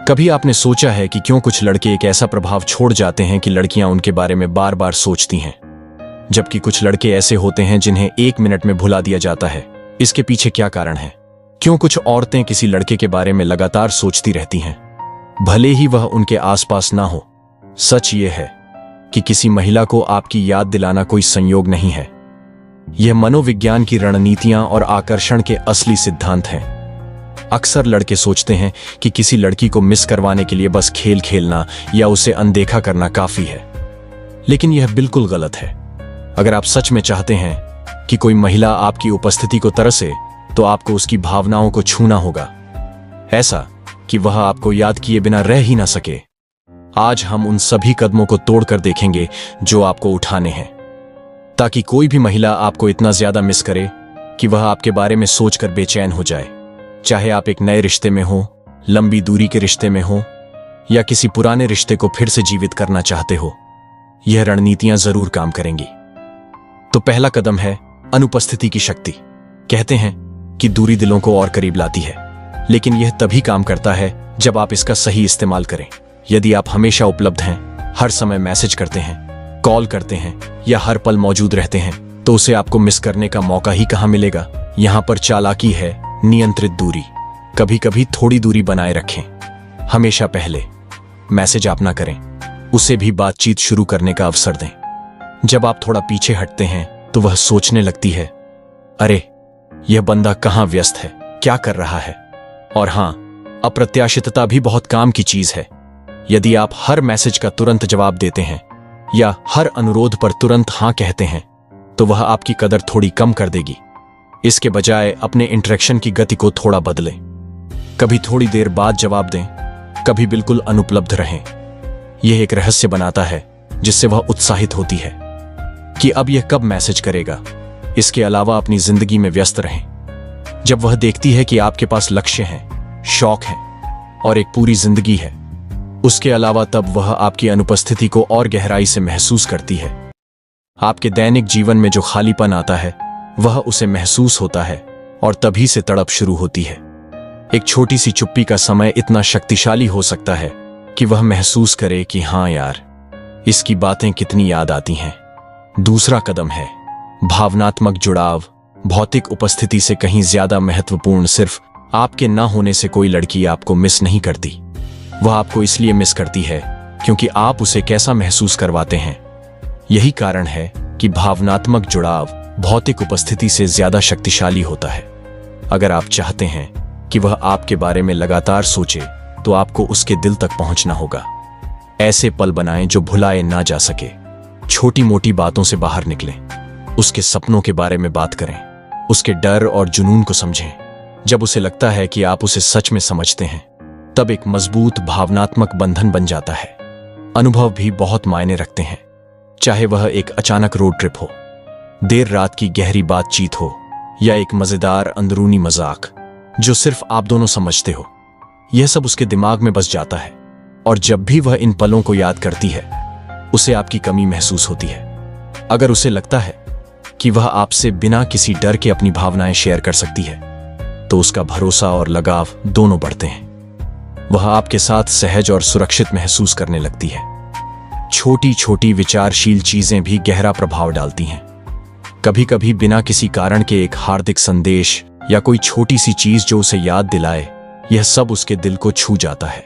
कभी आपने सोचा है कि क्यों कुछ लड़के एक ऐसा प्रभाव छोड़ जाते हैं कि लड़कियां उनके बारे में बार बार सोचती हैं, जबकि कुछ लड़के ऐसे होते हैं जिन्हें 1 मिनट में भुला दिया जाता है? इसके पीछे क्या कारण है? क्यों कुछ औरतें किसी लड़के के बारे में लगातार सोचती रहती हैं, भले ही वह उनके आसपास ना हो? सच ये है कि किसी महिला को आपकी याद दिलाना कोई संयोग नहीं है। यह मनोविज्ञान की रणनीतियां और आकर्षण के असली सिद्धांत हैं। अक्सर लड़के सोचते हैं कि किसी लड़की को मिस करवाने के लिए बस खेल खेलना या उसे अनदेखा करना काफी है, लेकिन यह बिल्कुल गलत है। अगर आप सच में चाहते हैं कि कोई महिला आपकी उपस्थिति को तरसे, तो आपको उसकी भावनाओं को छूना होगा, ऐसा कि वह आपको याद किए बिना रह ही ना सके। आज हम उन सभी कदमों को तोड़कर देखेंगे जो आपको उठाने हैं, ताकि कोई भी महिला आपको इतना ज्यादा मिस करे कि वह आपके बारे में सोचकर बेचैन हो जाए। चाहे आप एक नए रिश्ते में हो, लंबी दूरी के रिश्ते में हो, या किसी पुराने रिश्ते को फिर से जीवित करना चाहते हो, यह रणनीतियां जरूर काम करेंगी। तो पहला कदम है अनुपस्थिति की शक्ति। कहते हैं कि दूरी दिलों को और करीब लाती है, लेकिन यह तभी काम करता है जब आप इसका सही इस्तेमाल करें। यदि आप हमेशा उपलब्ध हैं, हर समय मैसेज करते हैं, कॉल करते हैं या हर पल मौजूद रहते हैं, तो उसे आपको मिस करने का मौका ही कहां मिलेगा। यहां पर चालाकी है नियंत्रित दूरी। कभी कभी थोड़ी दूरी बनाए रखें। हमेशा पहले मैसेज आप ना करें, उसे भी बातचीत शुरू करने का अवसर दें। जब आप थोड़ा पीछे हटते हैं तो वह सोचने लगती है, अरे यह बंदा कहां व्यस्त है, क्या कर रहा है। और हां, अप्रत्याशितता भी बहुत काम की चीज है। यदि आप हर मैसेज का तुरंत जवाब देते हैं या हर अनुरोध पर तुरंत हां कहते हैं, तो वह आपकी कदर थोड़ी कम कर देगी। इसके बजाय अपने इंटरेक्शन की गति को थोड़ा बदलें। कभी थोड़ी देर बाद जवाब दें, कभी बिल्कुल अनुपलब्ध रहें। यह एक रहस्य बनाता है जिससे वह उत्साहित होती है कि अब यह कब मैसेज करेगा। इसके अलावा अपनी जिंदगी में व्यस्त रहें। जब वह देखती है कि आपके पास लक्ष्य हैं, शौक हैं और एक पूरी जिंदगी है उसके अलावा, तब वह आपकी अनुपस्थिति को और गहराई से महसूस करती है। आपके दैनिक जीवन में जो खालीपन आता है वह उसे महसूस होता है और तभी से तड़प शुरू होती है। एक छोटी सी चुप्पी का समय इतना शक्तिशाली हो सकता है कि वह महसूस करे कि हां यार, इसकी बातें कितनी याद आती हैं। दूसरा कदम है भावनात्मक जुड़ाव। भौतिक उपस्थिति से कहीं ज्यादा महत्वपूर्ण सिर्फ आपके ना होने से कोई लड़की आपको मिस नहीं करती। वह आपको इसलिए मिस करती है क्योंकि आप उसे कैसा महसूस करवाते हैं। यही कारण है कि भावनात्मक जुड़ाव भौतिक उपस्थिति से ज्यादा शक्तिशाली होता है। अगर आप चाहते हैं कि वह आपके बारे में लगातार सोचे, तो आपको उसके दिल तक पहुंचना होगा। ऐसे पल बनाएं जो भुलाए ना जा सके। छोटी मोटी बातों से बाहर निकलें। उसके सपनों के बारे में बात करें, उसके डर और जुनून को समझें। जब उसे लगता है कि आप उसे सच में समझते हैं, तब एक मजबूत भावनात्मक बंधन बन जाता है। अनुभव भी बहुत मायने रखते हैं, चाहे वह एक अचानक रोड ट्रिप हो, देर रात की गहरी बातचीत हो या एक मजेदार अंदरूनी मजाक जो सिर्फ आप दोनों समझते हो। यह सब उसके दिमाग में बस जाता है और जब भी वह इन पलों को याद करती है, उसे आपकी कमी महसूस होती है। अगर उसे लगता है कि वह आपसे बिना किसी डर के अपनी भावनाएं शेयर कर सकती है, तो उसका भरोसा और लगाव दोनों बढ़ते हैं। वह आपके साथ सहज और सुरक्षित महसूस करने लगती है। छोटी छोटी विचारशील चीजें भी गहरा प्रभाव डालती हैं। कभी कभी बिना किसी कारण के एक हार्दिक संदेश या कोई छोटी सी चीज जो उसे याद दिलाए, यह सब उसके दिल को छू जाता है।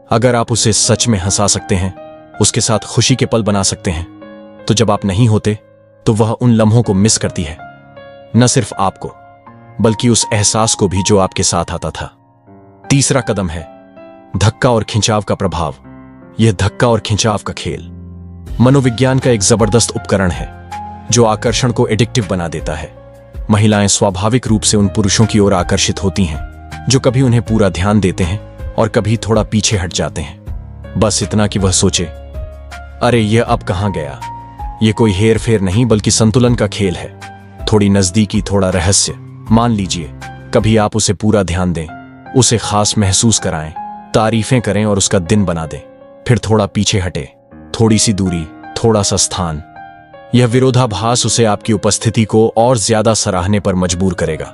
अगर आप उसे सच में हंसा सकते हैं, उसके साथ खुशी के पल बना सकते हैं, तो जब आप नहीं होते तो वह उन लम्हों को मिस करती है। न सिर्फ आपको, बल्कि उस एहसास को भी जो आपके साथ आता था। तीसरा कदम है धक्का और खिंचाव का प्रभाव। यह धक्का और खिंचाव का खेल मनोविज्ञान का एक जबरदस्त उपकरण है जो आकर्षण को एडिक्टिव बना देता है। महिलाएं स्वाभाविक रूप से उन पुरुषों की ओर आकर्षित होती हैं जो कभी उन्हें पूरा ध्यान देते हैं और कभी थोड़ा पीछे हट जाते हैं। बस इतना कि वह सोचे, अरे यह अब कहां गया। यह कोई हेर फेर नहीं बल्कि संतुलन का खेल है। थोड़ी नजदीकी, थोड़ा रहस्य। मान लीजिए कभी आप उसे पूरा ध्यान दें, उसे खास महसूस कराएं, तारीफें करें और उसका दिन बना दें। फिर थोड़ा पीछे हटे, थोड़ी सी दूरी, थोड़ा सा स्थान। यह विरोधाभास उसे आपकी उपस्थिति को और ज्यादा सराहने पर मजबूर करेगा।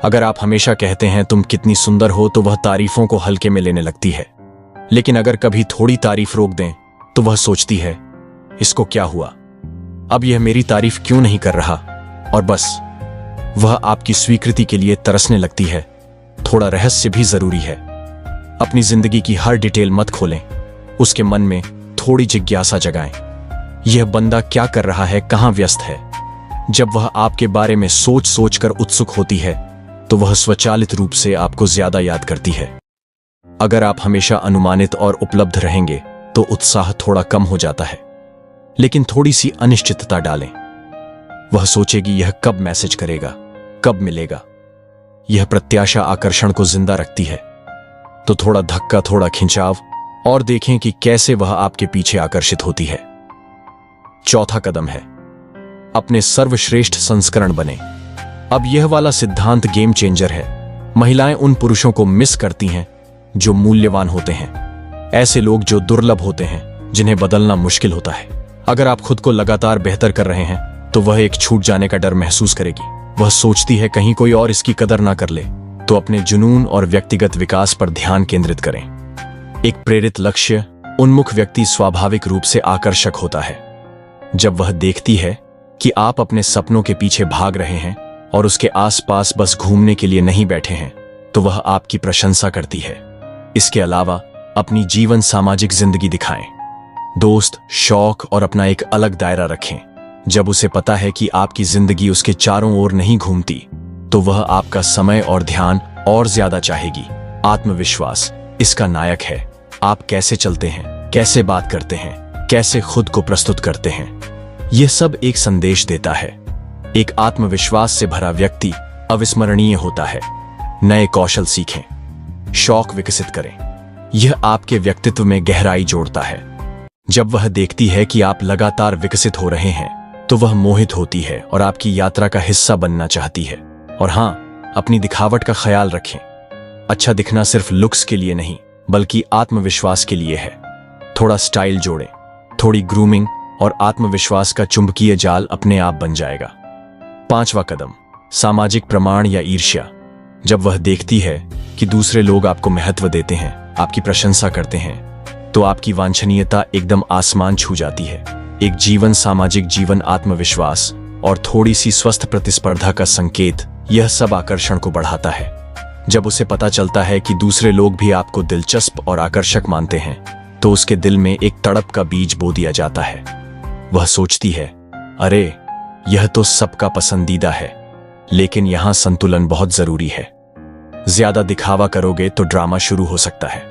अगर आप हमेशा कहते हैं तुम कितनी सुंदर हो, तो वह तारीफों को हल्के में लेने लगती है। लेकिन अगर कभी थोड़ी तारीफ रोक दें तो वह सोचती है, इसको क्या हुआ, अब यह मेरी तारीफ क्यों नहीं कर रहा, और बस वह आपकी स्वीकृति के लिए तरसने लगती है। थोड़ा रहस्य भी जरूरी है। अपनी जिंदगी की हर डिटेल मत खोलें, उसके मन में थोड़ी जिज्ञासा जगाएं। यह बंदा क्या कर रहा है, कहां व्यस्त है। जब वह आपके बारे में सोच सोच कर उत्सुक होती है तो वह स्वचालित रूप से आपको ज्यादा याद करती है। अगर आप हमेशा अनुमानित और उपलब्ध रहेंगे तो उत्साह थोड़ा कम हो जाता है, लेकिन थोड़ी सी अनिश्चितता डालें। वह सोचेगी यह कब मैसेज करेगा, कब मिलेगा। यह प्रत्याशा आकर्षण को जिंदा रखती है। तो थोड़ा धक्का, थोड़ा खिंचाव, और देखें कि कैसे वह आपके पीछे आकर्षित होती है। चौथा कदम है, अपने सर्वश्रेष्ठ संस्करण बने। अब यह वाला सिद्धांत गेम चेंजर है। महिलाएं उन पुरुषों को मिस करती हैं जो मूल्यवान होते हैं, ऐसे लोग जो दुर्लभ होते हैं, जिन्हें बदलना मुश्किल होता है। अगर आप खुद को लगातार बेहतर कर रहे हैं तो वह एक छूट जाने का डर महसूस करेगी। वह सोचती है कहीं कोई और इसकी कदर ना कर ले। तो अपने जुनून और व्यक्तिगत विकास पर ध्यान केंद्रित करें। एक प्रेरित लक्ष्य उन्मुख व्यक्ति स्वाभाविक रूप से आकर्षक होता है। जब वह देखती है कि आप अपने सपनों के पीछे भाग रहे हैं और उसके आसपास बस घूमने के लिए नहीं बैठे हैं, तो वह आपकी प्रशंसा करती है। इसके अलावा अपनी जीवन सामाजिक जिंदगी दिखाएं। दोस्त, शौक और अपना एक अलग दायरा रखें। जब उसे पता है कि आपकी जिंदगी उसके चारों ओर नहीं घूमती, तो वह आपका समय और ध्यान और ज्यादा चाहेगी। आत्मविश्वास इसका नायक है। आप कैसे चलते हैं, कैसे बात करते हैं, कैसे खुद को प्रस्तुत करते हैं, यह सब एक संदेश देता है। एक आत्मविश्वास से भरा व्यक्ति अविस्मरणीय होता है। नए कौशल सीखें, शौक विकसित करें। यह आपके व्यक्तित्व में गहराई जोड़ता है। जब वह देखती है कि आप लगातार विकसित हो रहे हैं तो वह मोहित होती है और आपकी यात्रा का हिस्सा बनना चाहती है। और हां, अपनी दिखावट का ख्याल रखें। अच्छा दिखना सिर्फ लुक्स के लिए नहीं, बल्कि आत्मविश्वास के लिए है। थोड़ा स्टाइल जोड़ें, थोड़ी ग्रूमिंग, और आत्मविश्वास का चुंबकीय जाल अपने आप बन जाएगा। पांचवा कदम, सामाजिक प्रमाण या ईर्ष्या। जब वह देखती है कि दूसरे लोग आपको महत्व देते हैं, आपकी प्रशंसा करते हैं, तो आपकी वांछनीयता एकदम आसमान छू जाती है। एक जीवन सामाजिक जीवन, आत्मविश्वास और थोड़ी सी स्वस्थ प्रतिस्पर्धा का संकेत, यह सब आकर्षण को बढ़ाता है। जब उसे पता चलता है कि दूसरे लोग भी आपको दिलचस्प और आकर्षक मानते हैं, तो उसके दिल में एक तड़प का बीज बो दिया जाता है। वह सोचती है, अरे यह तो सबका पसंदीदा है, लेकिन यहां संतुलन बहुत जरूरी है। ज्यादा दिखावा करोगे तो ड्रामा शुरू हो सकता है,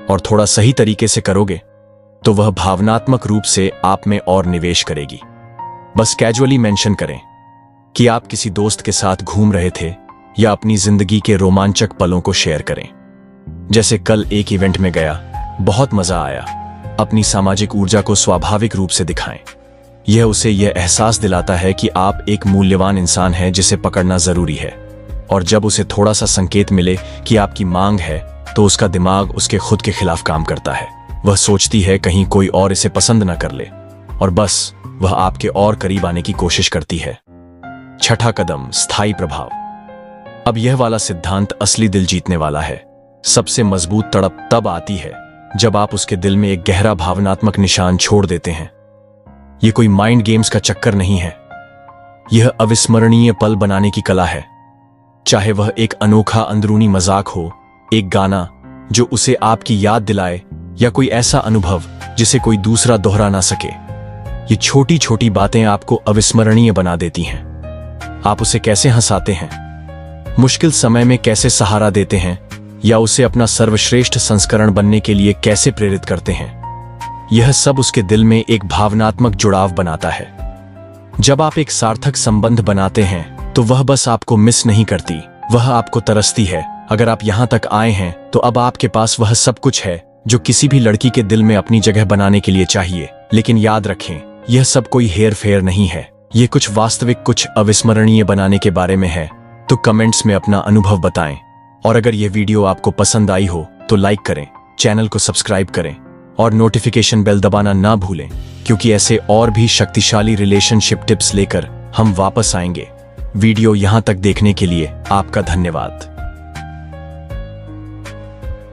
और थोड़ा सही तरीके से करोगे तो वह भावनात्मक रूप से आप में और निवेश करेगी। बस कैजुअली मेंशन करें कि आप किसी दोस्त के साथ घूम रहे थे, या अपनी जिंदगी के रोमांचक पलों को शेयर करें। जैसे कल एक इवेंट में गया, बहुत मजा आया। अपनी सामाजिक ऊर्जा को स्वाभाविक रूप से दिखाएं। यह उसे यह एहसास दिलाता है कि आप एक मूल्यवान इंसान हैं जिसे पकड़ना जरूरी है। और जब उसे थोड़ा सा संकेत मिले कि आपकी मांग है, तो उसका दिमाग उसके खुद के खिलाफ काम करता है। वह सोचती है कहीं कोई और इसे पसंद न कर ले, और बस वह आपके और करीब आने की कोशिश करती है। छठा कदम, स्थायी प्रभाव। अब यह वाला सिद्धांत असली दिल जीतने वाला है। सबसे मजबूत तड़प तब आती है जब आप उसके दिल में एक गहरा भावनात्मक निशान छोड़ देते हैं। यह कोई माइंड गेम्स का चक्कर नहीं है, यह अविस्मरणीय पल बनाने की कला है। चाहे वह एक अनोखा अंदरूनी मजाक हो, एक गाना जो उसे आपकी याद दिलाए, या कोई ऐसा अनुभव जिसे कोई दूसरा दोहरा ना सके। ये छोटी छोटी बातें आपको अविस्मरणीय बना देती हैं। आप उसे कैसे हंसाते हैं, मुश्किल समय में कैसे सहारा देते हैं, या उसे अपना सर्वश्रेष्ठ संस्करण बनने के लिए कैसे प्रेरित करते हैं, यह सब उसके दिल में एक भावनात्मक जुड़ाव बनाता है। जब आप एक सार्थक संबंध बनाते हैं तो वह बस आपको मिस नहीं करती, वह आपको तरसती है। अगर आप यहां तक आए हैं तो अब आपके पास वह सब कुछ है जो किसी भी लड़की के दिल में अपनी जगह बनाने के लिए चाहिए। लेकिन याद रखें, यह सब कोई हेर फेर नहीं है, यह कुछ वास्तविक, कुछ अविस्मरणीय बनाने के बारे में है। तो कमेंट्स में अपना अनुभव बताएं, और अगर यह वीडियो आपको पसंद आई हो तो लाइक करें, चैनल को सब्सक्राइब करें और नोटिफिकेशन बेल दबाना ना भूलें, क्योंकि ऐसे और भी शक्तिशाली रिलेशनशिप टिप्स लेकर हम वापस आएंगे। वीडियो यहां तक देखने के लिए आपका धन्यवाद।